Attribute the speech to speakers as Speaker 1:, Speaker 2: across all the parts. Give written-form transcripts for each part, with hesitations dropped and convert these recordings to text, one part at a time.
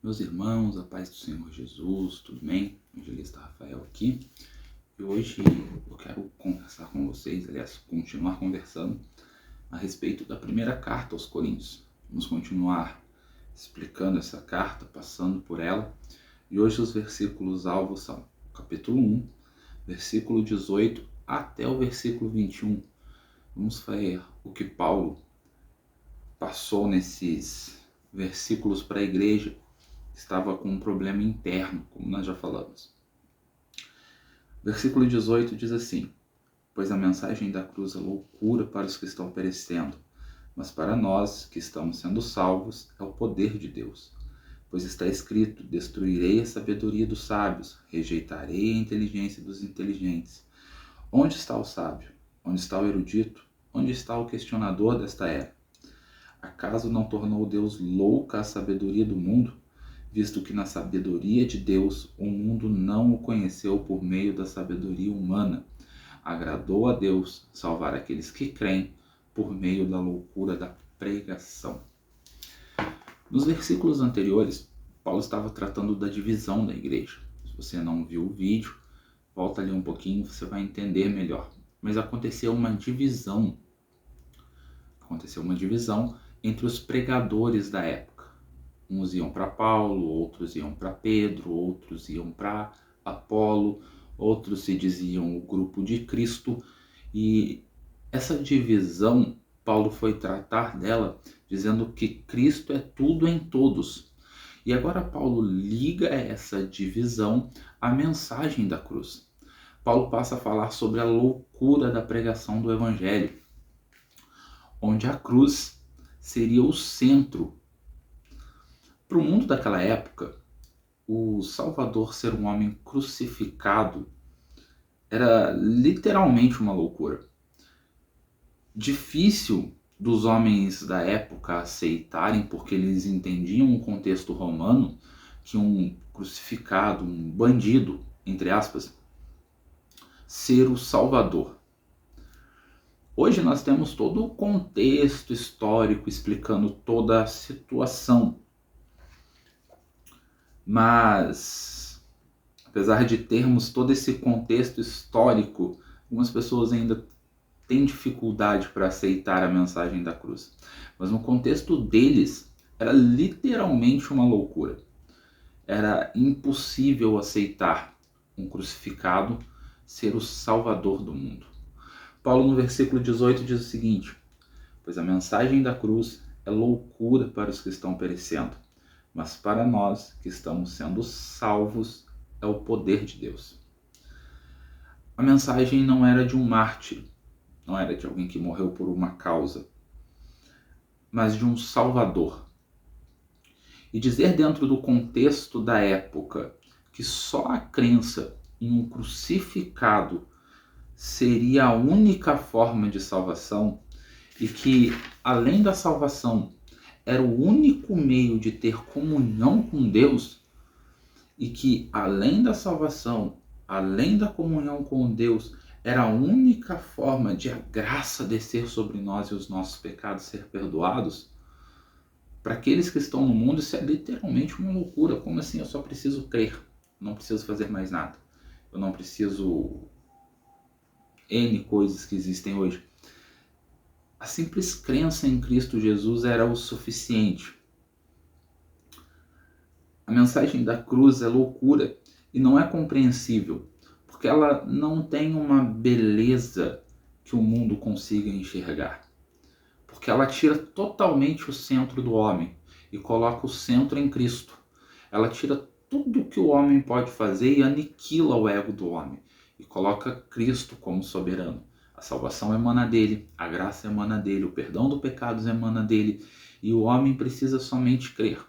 Speaker 1: Meus irmãos, a paz do Senhor Jesus, tudo bem? Evangelista Rafael aqui. E hoje eu quero conversar com vocês, aliás, continuar conversando a respeito da primeira carta aos Coríntios. Vamos continuar explicando essa carta, passando por ela. E hoje os versículos alvos são o capítulo 1, versículo 18 até o versículo 21. Vamos ver o que Paulo passou nesses versículos para a igreja. Estava com um problema interno, como nós já falamos. Versículo 18 diz assim: pois a mensagem da cruz é loucura para os que estão perecendo, mas para nós que estamos sendo salvos é o poder de Deus. Pois está escrito: destruirei a sabedoria dos sábios, rejeitarei a inteligência dos inteligentes. Onde está o sábio? Onde está o erudito? Onde está o questionador desta era? Acaso não tornou Deus louca a sabedoria do mundo? Visto que na sabedoria de Deus o mundo não o conheceu por meio da sabedoria humana. Agradou a Deus salvar aqueles que creem por meio da loucura da pregação. Nos versículos anteriores, Paulo estava tratando da divisão da igreja. Se você não viu o vídeo, volta ali um pouquinho, você vai entender melhor. Mas aconteceu uma divisão entre os pregadores da época. Uns iam para Paulo, outros iam para Pedro, outros iam para Apolo, outros se diziam o grupo de Cristo. E essa divisão, Paulo foi tratar dela dizendo que Cristo é tudo em todos. E agora Paulo liga essa divisão à mensagem da cruz. Paulo passa a falar sobre a loucura da pregação do Evangelho, onde a cruz seria o centro. Para o mundo daquela época, o Salvador ser um homem crucificado era literalmente uma loucura. Difícil dos homens da época aceitarem, porque eles entendiam o contexto romano, que um crucificado, um bandido, entre aspas, ser o Salvador. Hoje nós temos todo o contexto histórico explicando toda a situação. Mas, apesar de termos todo esse contexto histórico, algumas pessoas ainda têm dificuldade para aceitar a mensagem da cruz. Mas no contexto deles, era literalmente uma loucura. Era impossível aceitar um crucificado ser o salvador do mundo. Paulo, no versículo 18, diz o seguinte: pois a mensagem da cruz é loucura para os que estão perecendo, mas para nós que estamos sendo salvos é o poder de Deus. A mensagem não era de um mártir, não era de alguém que morreu por uma causa, mas de um Salvador. E dizer dentro do contexto da época que só a crença em um crucificado seria a única forma de salvação e que, além da salvação, era o único meio de ter comunhão com Deus, e que além da salvação, além da comunhão com Deus, era a única forma de a graça descer sobre nós e os nossos pecados ser perdoados, para aqueles que estão no mundo isso é literalmente uma loucura. Como assim? Eu só preciso crer, não preciso fazer mais nada, eu não preciso N coisas que existem hoje. A simples crença em Cristo Jesus era o suficiente. A mensagem da cruz é loucura e não é compreensível, porque ela não tem uma beleza que o mundo consiga enxergar. Porque ela tira totalmente o centro do homem e coloca o centro em Cristo. Ela tira tudo que o homem pode fazer e aniquila o ego do homem e coloca Cristo como soberano. A salvação emana dele, a graça emana dele, o perdão dos pecados emana dele, e o homem precisa somente crer.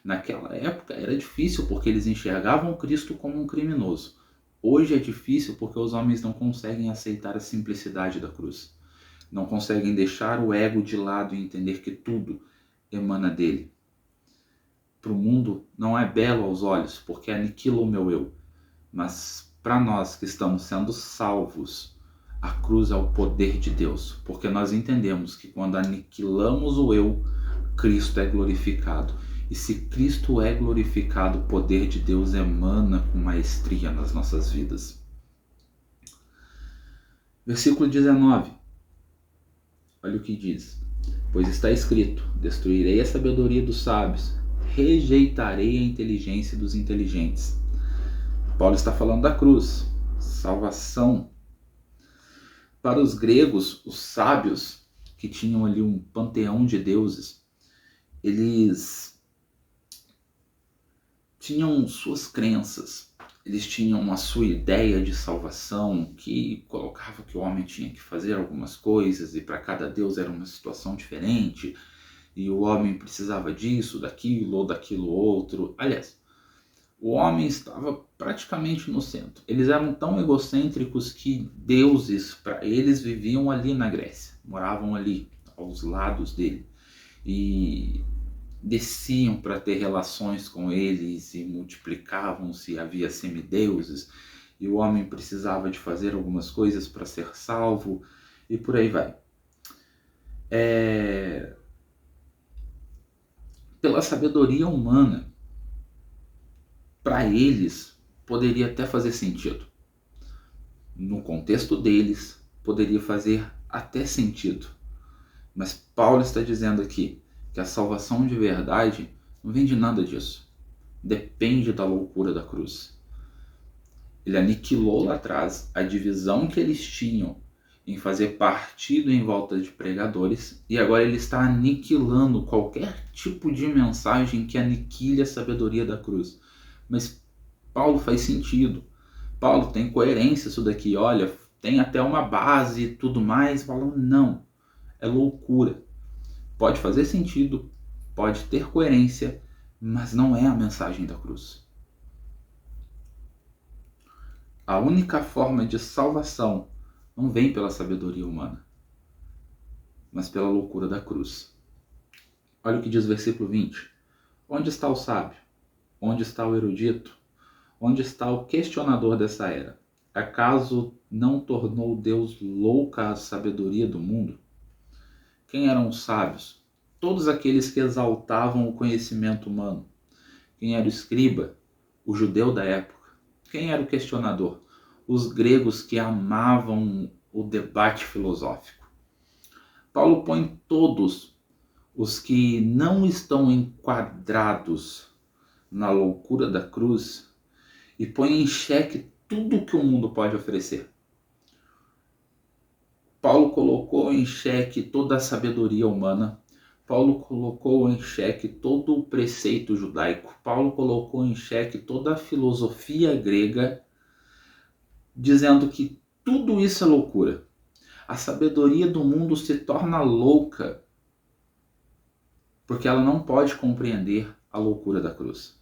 Speaker 1: Naquela época era difícil porque eles enxergavam Cristo como um criminoso. Hoje é difícil porque os homens não conseguem aceitar a simplicidade da cruz. Não conseguem deixar o ego de lado e entender que tudo emana dele. Para o mundo não é belo aos olhos porque aniquila o meu eu, mas para nós que estamos sendo salvos, a cruz é o poder de Deus, porque nós entendemos que quando aniquilamos o eu, Cristo é glorificado. E se Cristo é glorificado, o poder de Deus emana com maestria nas nossas vidas. Versículo 19. Olha o que diz. Pois está escrito: destruirei a sabedoria dos sábios, rejeitarei a inteligência dos inteligentes. Paulo está falando da cruz, salvação. Para os gregos, os sábios, que tinham ali um panteão de deuses, eles tinham suas crenças, eles tinham a sua ideia de salvação, que colocava que o homem tinha que fazer algumas coisas e para cada deus era uma situação diferente, e o homem precisava disso, daquilo ou daquilo outro. Aliás, o homem estava praticamente no centro. Eles eram tão egocêntricos que deuses, para eles, viviam ali na Grécia, moravam ali, aos lados dele, e desciam para ter relações com eles e multiplicavam-se, havia semideuses, e o homem precisava de fazer algumas coisas para ser salvo, e por aí vai. Pela sabedoria humana, para eles, poderia até fazer sentido. No contexto deles, poderia fazer até sentido. Mas Paulo está dizendo aqui que a salvação de verdade não vem de nada disso. Depende da loucura da cruz. Ele aniquilou lá atrás a divisão que eles tinham em fazer partido em volta de pregadores, e agora ele está aniquilando qualquer tipo de mensagem que aniquile a sabedoria da cruz. Mas Paulo faz sentido. Paulo tem coerência isso daqui. Olha, tem até uma base e tudo mais. Paulo, não. É loucura. Pode fazer sentido, pode ter coerência, mas não é a mensagem da cruz. A única forma de salvação não vem pela sabedoria humana, mas pela loucura da cruz. Olha o que diz o versículo 20. Onde está o sábio? Onde está o erudito? Onde está o questionador dessa era? Acaso não tornou Deus louca a sabedoria do mundo? Quem eram os sábios? Todos aqueles que exaltavam o conhecimento humano. Quem era o escriba? O judeu da época. Quem era o questionador? Os gregos que amavam o debate filosófico. Paulo põe todos os que não estão enquadrados na loucura da cruz e põe em xeque tudo que o mundo pode oferecer. Paulo colocou em xeque toda a sabedoria humana. Paulo colocou em xeque todo o preceito judaico. Paulo colocou em xeque toda a filosofia grega, dizendo que tudo isso é loucura. A sabedoria do mundo se torna louca porque ela não pode compreender a loucura da cruz.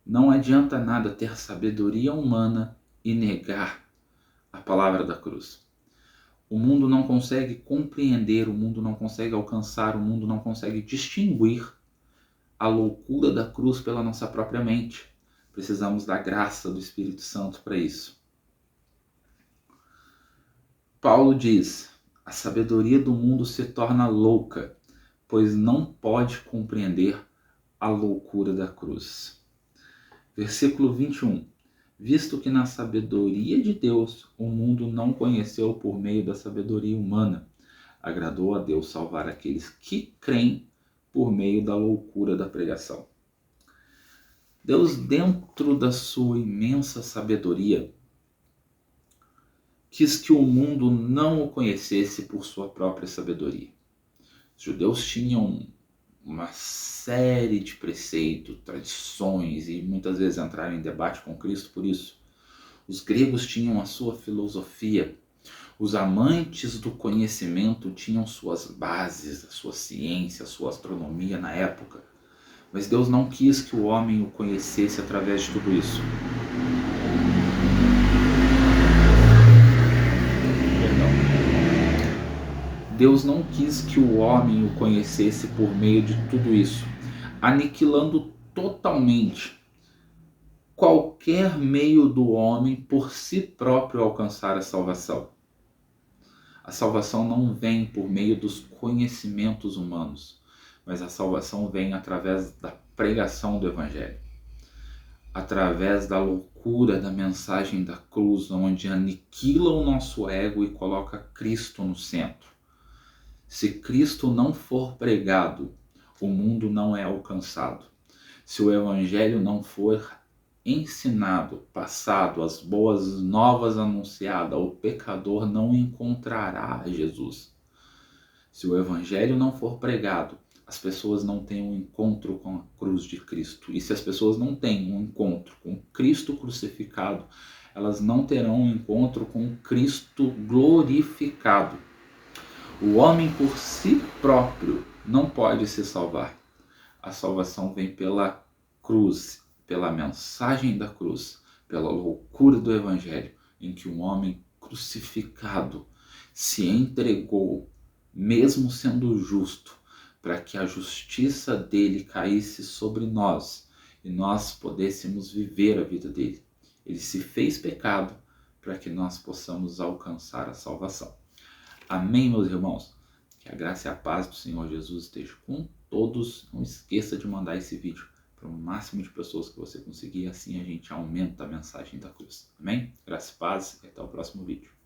Speaker 1: Não adianta nada ter sabedoria humana e negar a palavra da cruz. O mundo não consegue compreender, o mundo não consegue alcançar, o mundo não consegue distinguir a loucura da cruz pela nossa própria mente. Precisamos da graça do Espírito Santo para isso. Paulo diz: a sabedoria do mundo se torna louca, pois não pode compreender a loucura da cruz. Versículo 21. Visto que na sabedoria de Deus o mundo não conheceu por meio da sabedoria humana, agradou a Deus salvar aqueles que creem por meio da loucura da pregação. Deus, dentro da sua imensa sabedoria, quis que o mundo não o conhecesse por sua própria sabedoria. Os judeus tinham uma série de preceitos, tradições, e muitas vezes entraram em debate com Cristo por isso. Os gregos tinham a sua filosofia. Os amantes do conhecimento tinham suas bases, a sua ciência, a sua astronomia na época. Mas Deus não quis que o homem o conhecesse através de tudo isso. Deus não quis que o homem o conhecesse por meio de tudo isso, aniquilando totalmente qualquer meio do homem por si próprio alcançar a salvação. A salvação não vem por meio dos conhecimentos humanos, mas a salvação vem através da pregação do Evangelho, através da loucura da mensagem da cruz, onde aniquila o nosso ego e coloca Cristo no centro. Se Cristo não for pregado, o mundo não é alcançado. Se o Evangelho não for ensinado, passado, as boas novas anunciadas, o pecador não encontrará Jesus. Se o Evangelho não for pregado, as pessoas não têm um encontro com a cruz de Cristo. E se as pessoas não têm um encontro com Cristo crucificado, elas não terão um encontro com Cristo glorificado. O homem por si próprio não pode se salvar. A salvação vem pela cruz, pela mensagem da cruz, pela loucura do Evangelho, em que um homem crucificado se entregou, mesmo sendo justo, para que a justiça dele caísse sobre nós e nós pudéssemos viver a vida dele. Ele se fez pecado para que nós possamos alcançar a salvação. Amém, meus irmãos? Que a graça e a paz do Senhor Jesus esteja com todos. Não esqueça de mandar esse vídeo para o máximo de pessoas que você conseguir, assim a gente aumenta a mensagem da cruz. Amém? Graça e paz e até o próximo vídeo.